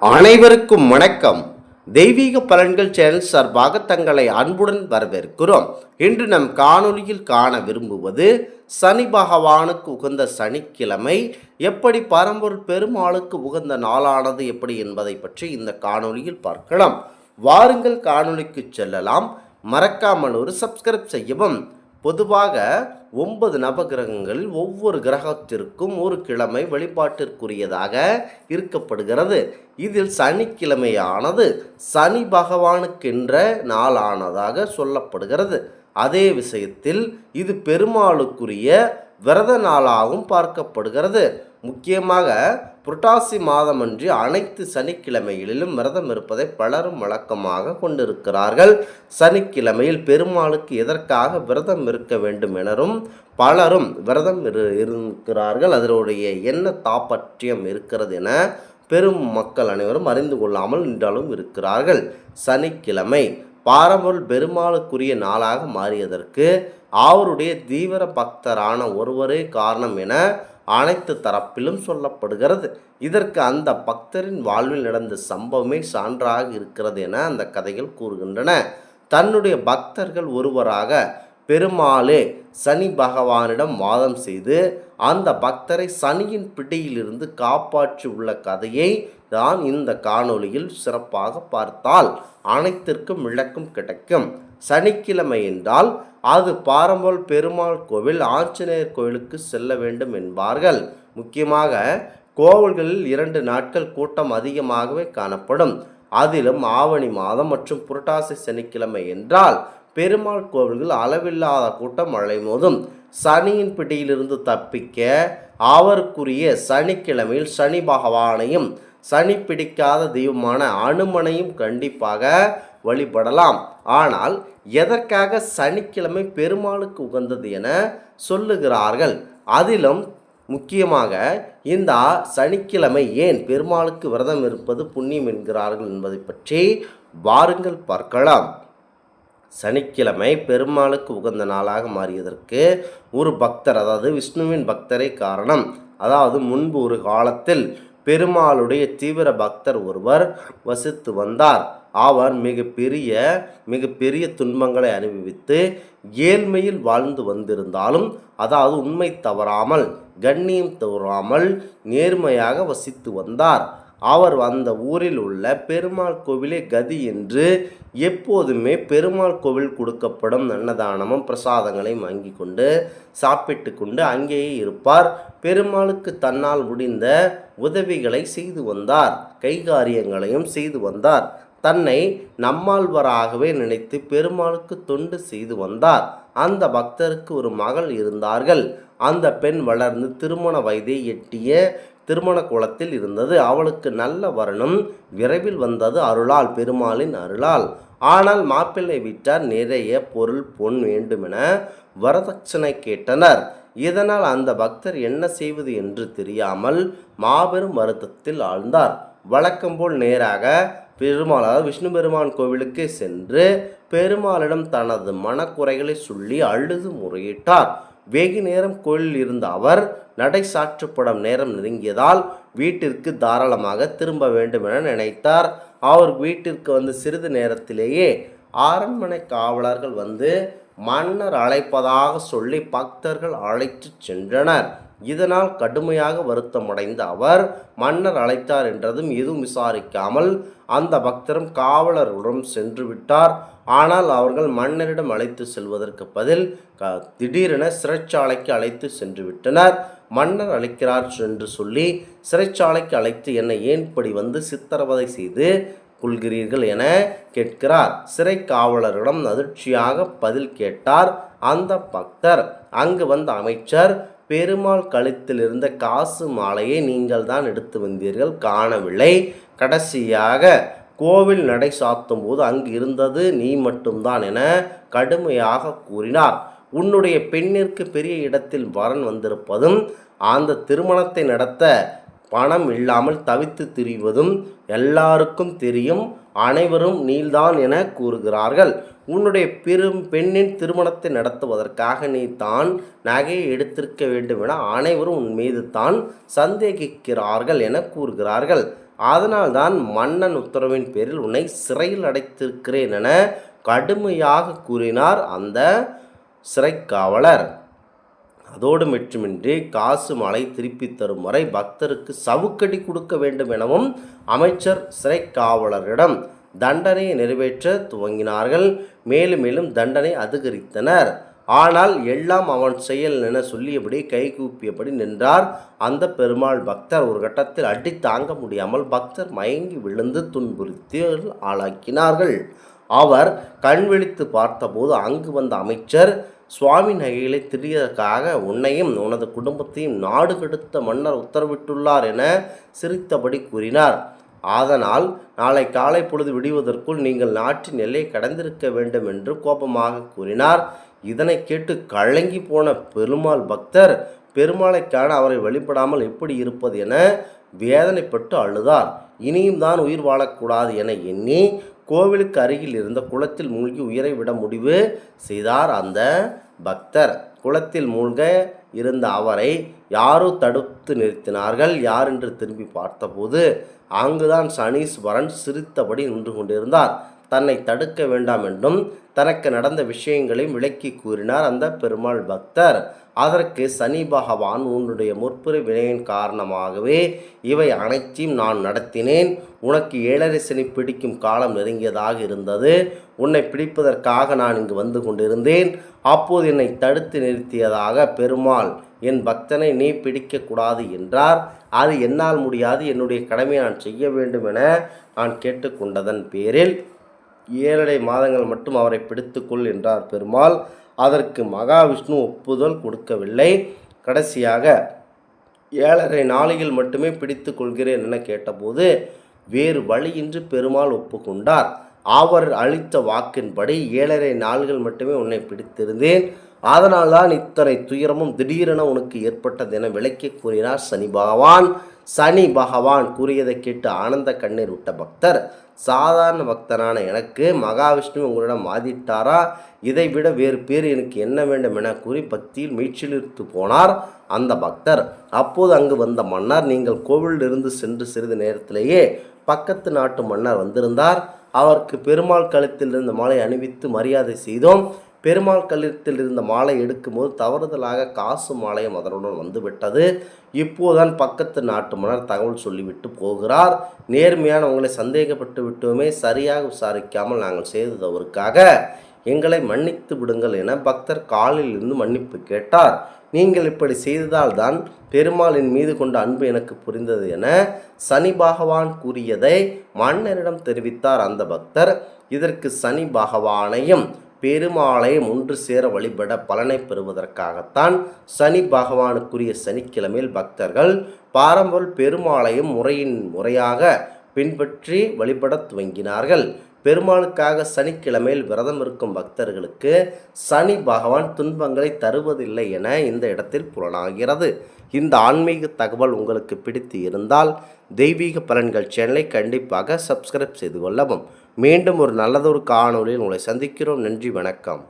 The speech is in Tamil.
அனைவருக்கும் வணக்கம். தெய்வீக பலன்கள் சேனல் சார்பாக தங்களை அன்புடன் வரவேற்கிறோம். இன்று நம் காணொளியில் காண விரும்புவது சனி பகவானுக்கு உகந்த சனிக்கிழமை எப்படி பரம்பொருள் பெருமாளுக்கு உகந்த நாளானது எப்படி என்பதை பற்றி இந்த காணொளியில் பார்க்கலாம். வாருங்கள் காணொளிக்கு செல்லலாம். மறக்காமல் ஒரு சப்ஸ்கிரைப் செய்யவும். பொதுவாக 9 நவகிரகங்களில் ஒவ்வொரு கிரகத்திற்கும் ஒரு கிழமை வழிபாட்டிற்குரியதாக இருக்கப்படுகிறது. இதில் சனிக்கிழமையானது சனி பகவானுக்கென்ற நாளானதாக சொல்லப்படுகிறது. அதே விஷயத்தில் இது பெருமாளுக்குரிய விரத நாளாகவும் பார்க்கப்படுகிறது. முக்கியமாக புரட்டாசி மாதமன்றி அனைத்து சனிக்கிழமைகளிலும் விரதம் இருப்பதை பலரும் வழக்கமாக கொண்டிருக்கிறார்கள். சனிக்கிழமையில் பெருமாளுக்கு எதற்காக விரதம் இருக்க வேண்டும் எனவும் பலரும் விரதம் இருக்கிறார்கள். அதனுடைய என்ன தாற்பயம் இருக்கிறது என பெரும் மக்கள் அனைவரும் அறிந்து கொள்ளாமல் நின்றாலும் இருக்கிறார்கள். சனிக்கிழமை பரம்பொருள் பெருமாளுக்குரிய நாளாக மாறியதற்கு அவருடைய தீவிர பக்தரான ஒருவரே காரணம் என அனைத்து தரப்பிலும் சொல்லப்படுகிறது. இதற்கு அந்த பக்தரின் வாழ்வில் நடந்த சம்பவமே சான்றாக இருக்கிறது என அந்த கதைகள் கூறுகின்றன. தன்னுடைய பக்தர்கள் ஒருவராக பெருமாளே சனி பகவானிடம் வாதம் செய்து அந்த பக்தரை சனியின் பிடியிலிருந்து காப்பாற்றி உள்ள கதையை தான் இந்த காணொளியில் சிறப்பாக பார்த்தால் அனைத்திற்கும் விளக்கம் கிடைக்கும். சனிக்கிழமை என்றால் அது பரம்பொருள் பெருமாள் கோவில், ஆஞ்சநேயர் கோவிலுக்கு செல்ல வேண்டும் என்பார்கள். முக்கியமாக கோவில்களில் 2 நாட்கள் கூட்டம் அதிகமாகவே காணப்படும். அதிலும் ஆவணி மாதம் மற்றும் புரட்டாசி சனிக்கிழமை என்றால் பெருமாள் கோவில்கள் அளவில்லாத கூட்டம் அலைமோதும். சனியின் பிடியிலிருந்து தப்பிக்க அவருக்குரிய சனிக்கிழமையில் சனி பகவானையும் சனி பிடிக்காத தெய்வமான அனுமனையும் கண்டிப்பாக வழிபடலாம். ஆனால் எதற்காக சனிக்கிழமை பெருமாளுக்கு உகந்தது என சொல்லுகிறார்கள். அதிலும் முக்கியமாக இந்த சனிக்கிழமை ஏன் பெருமாளுக்கு விரதம் இருப்பது புண்ணியம் என்கிறார்கள் என்பதை பற்றி வாருங்கள் பார்க்கலாம். சனிக்கிழமை பெருமாளுக்கு உகந்த நாளாக மாறியதற்கு ஒரு பக்தர், அதாவது விஷ்ணுவின் பக்தரை காரணம். அதாவது முன்பு ஒரு காலத்தில் பெருமாளுடைய தீவிர பக்தர் ஒருவர் வசித்து வந்தார். அவர் மிகப்பெரிய துன்பங்களை அனுபவித்து ஏழ்மையில் வாழ்ந்து வந்திருந்தாலும், அதாவது உண்மை தவறாமல் கண்ணியம் தவறாமல் நேர்மையாக வசித்து வந்தார். அவர் அந்த ஊரில் உள்ள பெருமாள் கோவிலே கதி என்று எப்போதுமே பெருமாள் கோவில் கொடுக்கப்படும் அன்னதானமும் பிரசாதங்களையும் வாங்கி கொண்டு சாப்பிட்டு கொண்டு அங்கேயே இருப்பார். பெருமாளுக்கு தன்னால் முடிந்த உதவிகளை செய்து வந்தார், கைகாரியங்களையும் செய்து வந்தார். தன்னை நம்மாழ்வராகவே நினைத்து பெருமாளுக்கு தொண்டு செய்து வந்தார். அந்த பக்தருக்கு ஒரு மகள் இருந்தார்கள். அந்த பெண் வளர்ந்து திருமண வயதை எட்டிய திருமண கோலத்தில் இருந்தது. அவளுக்கு நல்ல வரணும் விரைவில் வந்தது அருளால், பெருமாளின் அருளால். ஆனால் மாப்பிள்ளை வீட்டார் நிறைய பொருள் பொன் வேண்டுமென வரதட்சணை கேட்டனர். இதனால் அந்த பக்தர் என்ன செய்வது என்று தெரியாமல் மாபெரும் வருத்தத்தில் ஆழ்ந்தார். வழக்கம்போல் நேராக விஷ்ணு பெருமான் கோவிலுக்கு சென்று பெருமாளிடம் தனது மனக்குறைகளை சொல்லி அழுது முறையிட்டார். வெகு நேரம் கோயிலில் இருந்த அவர் நடை சாற்றுப்படும் நேரம் நெருங்கியதால் வீட்டிற்கு தாராளமாக திரும்ப வேண்டும் என நினைத்தார். அவர் வீட்டிற்கு வந்து சிறிது நேரத்திலேயே அரண்மனை காவலர்கள் வந்து மன்னர் அழைப்பதாக சொல்லி பக்தர்கள் அழைத்து சென்றனர். இதனால் கடுமையாக வருத்தமடைந்த அவர் மன்னர் அழைத்தார் என்றதும் எதுவும் விசாரிக்காமல் அந்த பக்தரும் காவலருடன் சென்று விட்டார். ஆனால் அவர்கள் மன்னரிடம் அழைத்து செல்வதற்கு பதில் திடீரென சிறைச்சாலைக்கு அழைத்து சென்று விட்டனர். மன்னர் அழைக்கிறார் என்று சொல்லி சிறைச்சாலைக்கு அழைத்து என்னை ஏன் இப்படி வந்து சித்திரவதை செய்து கொள்கிறீர்கள் என கேட்கிறார். சிறை காவலரிடம் அதிர்ச்சியாக பதில் கேட்டார் அந்த பக்தர். அங்கு வந்த அமைச்சர், பெருமாள் கழுத்தில் இருந்த காசு மாலையை நீங்கள் தான் எடுத்து வந்தீர்கள், காணவில்லை. கடைசியாக கோவில் நடை சாத்தும் போது அங்கு இருந்தது நீ மட்டும்தான் என கடுமையாக கூறினார். உன்னுடைய பெண்ணிற்கு பெரிய இடத்தில் வரன் வந்திருப்பதும் அந்த திருமணத்தை நடத்த பணம் இல்லாமல் தவித்து திரிவதும் எல்லாருக்கும் தெரியும். அனைவரும் நீல்தான் என கூறுகிறார்கள். உன்னுடைய பெண்ணின் திருமணத்தை நடத்துவதற்காக நீ தான் நகையை எடுத்திருக்க வேண்டும் என அனைவரும் உன் மீது தான் சந்தேகிக்கிறார்கள் என கூறுகிறார்கள். அதனால்தான் மன்னன் உத்தரவின் பேரில் உன்னை சிறையில் அடைத்திருக்கிறேன் என கடுமையாக கூறினார் அந்த சிறைக்காவலர். அதோடு மட்டுமின்றி காசு மாலை திருப்பி தரும் வரை பக்தருக்கு சவுக்கடி கொடுக்க வேண்டும் எனவும் அமைச்சர் சிறைக்காவலரிடம் தண்டனையை நிறைவேற்ற துவங்கினார்கள். மேலும் மேலும் தண்டனை அதிகரித்தனர். ஆனால் எல்லாம் அவன் செயல் என சொல்லியபடி கைகூப்பியபடி நின்றார் அந்த பெருமாள் பக்தர். ஒரு கட்டத்தில் அடி தாங்க முடியாமல் பக்தர் மயங்கி விழுந்து துன்புறுத்தி ஆளாக்கினார்கள். அவர் கண் விழித்து பார்த்தபோது அங்கு வந்த அமைச்சர், சுவாமி நகைகளை திரியதற்காக உன்னையும் உனது குடும்பத்தையும் நாடு கெடுத்த மன்னர் உத்தரவிட்டுள்ளார் என சிரித்தபடி கூறினார். அதனால் நாளை காலை பொழுது விடுவதற்குள் நீங்கள் நாட்டின் எல்லை கடந்திருக்க வேண்டும் என்று கோபமாக கூறினார். இதனை கேட்டு கலங்கி போன பெருமாள் பக்தர் பெருமாளை காண அவரை வழிபடாமல் எப்படி இருப்பது என வேதனைப்பட்டு அழுதார். இனியும் தான் உயிர் வாழக்கூடாது என எண்ணி கோவிலுக்கு அருகில் இருந்த குளத்தில் மூழ்கி உயிரை விட முடிவு செய்தார் அந்த பக்தர். குளத்தில் மூழ்க இருந்த அவரை யாரோ தடுத்து நிறுத்தினார்கள். யார் என்று திரும்பி பார்த்தபோது அங்குதான் சனீஸ்வரன் சிரித்தபடி நின்று கொண்டிருந்தார். தன்னை தடுக்க வேண்டாம் என்றும் தனக்கு நடந்த விஷயங்களையும் விளக்கி கூறினார் அந்த பெருமாள் பக்தர். அதற்கு சனி பகவான், உன்னுடைய முற்புற வினையின் காரணமாகவே இவை அனைத்தையும் நான் நடத்தினேன். உனக்கு 7.5 சனி பிடிக்கும் காலம் நெருங்கியதாக இருந்தது. உன்னை பிடிப்பதற்காக நான் இங்கு வந்து கொண்டிருந்தேன். அப்போது என்னை தடுத்து நிறுத்தியதாக பெருமாள் என் பக்தனை நீ பிடிக்கக்கூடாது என்றார். அது என்னால் முடியாது, என்னுடைய கடமையை நான் செய்ய வேண்டும் என நான் கேட்டுக்கொண்டதன் பேரில் 7.5 மாதங்கள் மட்டும் அவரை பிடித்துக்கொள் என்றார் பெருமாள். அதற்கு மகாவிஷ்ணு ஒப்புதல் கொடுக்கவில்லை. கடைசியாக 7.5 நாளைகள் மட்டுமே பிடித்து கொள்கிறேன் என கேட்டபோது வேறு வழியின்றி பெருமாள் ஒப்புக்கொண்டார். அவர் அளித்த வாக்கின்படி 7.5 நாள்கள் மட்டுமே உன்னை பிடித்திருந்தேன். அதனால்தான் இத்தனை துயரமும் திடீரென உனக்கு ஏற்பட்டது என விளக்கி கூறினார் சனி பகவான். சனி பகவான் கூறியதை கேட்டு ஆனந்த கண்ணீர் விட்ட பக்தர், சாதாரண பக்தனான எனக்கு மகாவிஷ்ணு உங்களிடம் வாதிட்டாரா? இதைவிட வேறு பேர் எனக்கு என்ன வேண்டும் என கூறி பக்தியில் மீட்சிலிருந்து போனார் அந்த பக்தர். அப்போது அங்கு வந்த மன்னர், நீங்கள் கோவிலிலிருந்து சென்று சிறிது நேரத்திலேயே பக்கத்து நாட்டு மன்னர் வந்திருந்தார். அவருக்கு பெருமாள் கழுத்தில் இருந்த மாலை அணிவித்து மரியாதை செய்தோம். பெருமாள் கழுத்தில் இருந்த மாலை எடுக்கும்போது தவறுதலாக காசு மாலையும் அதனுடன் வந்துவிட்டது. இப்போதுதான் பக்கத்து நாட்டு மன்னர் தகவல் சொல்லிவிட்டு போகிறார். நேர்மையான உங்களை சந்தேகப்பட்டு விட்டோமே, சரியாக விசாரிக்காமல் நாங்கள் செய்த தவறுக்காக எங்களை மன்னித்து விடுங்கள் என பக்தர் காலில் இருந்து மன்னிப்பு கேட்டார். நீங்கள் இப்படி செய்ததால் தான் பெருமாளின் மீது கொண்ட அன்பு எனக்கு புரிந்தது என சனி பகவான் கூறியதை மன்னரிடம் தெரிவித்தார் அந்த பக்தர். இதற்கு சனி பகவானையும் பெருமாளையும் ஒன்று சேர வழிபட பலனை பெறுவதற்காகத்தான் சனி பகவானுக்குரிய சனிக்கிழமையில் பக்தர்கள் பாரம்பரிய பெருமாளையும் முறையாக பின்பற்றி வழிபட துவங்கினார்கள். பெருமாளுக்காக சனிக்கிழமையில் விரதம் இருக்கும் பக்தர்களுக்கு சனி பகவான் துன்பங்களை தருவதில்லை என இந்த இடத்தில் புலனாகிறது. இந்த ஆன்மீக தகவல் உங்களுக்கு பிடித்து இருந்தால் தெய்வீக பலன்கள் சேனலை கண்டிப்பாக சப்ஸ்கிரைப் செய்து கொள்ளவும். மீண்டும் ஒரு நல்லதொரு காணொளியில் உங்களை சந்திக்கிறோம். நன்றி, வணக்கம்.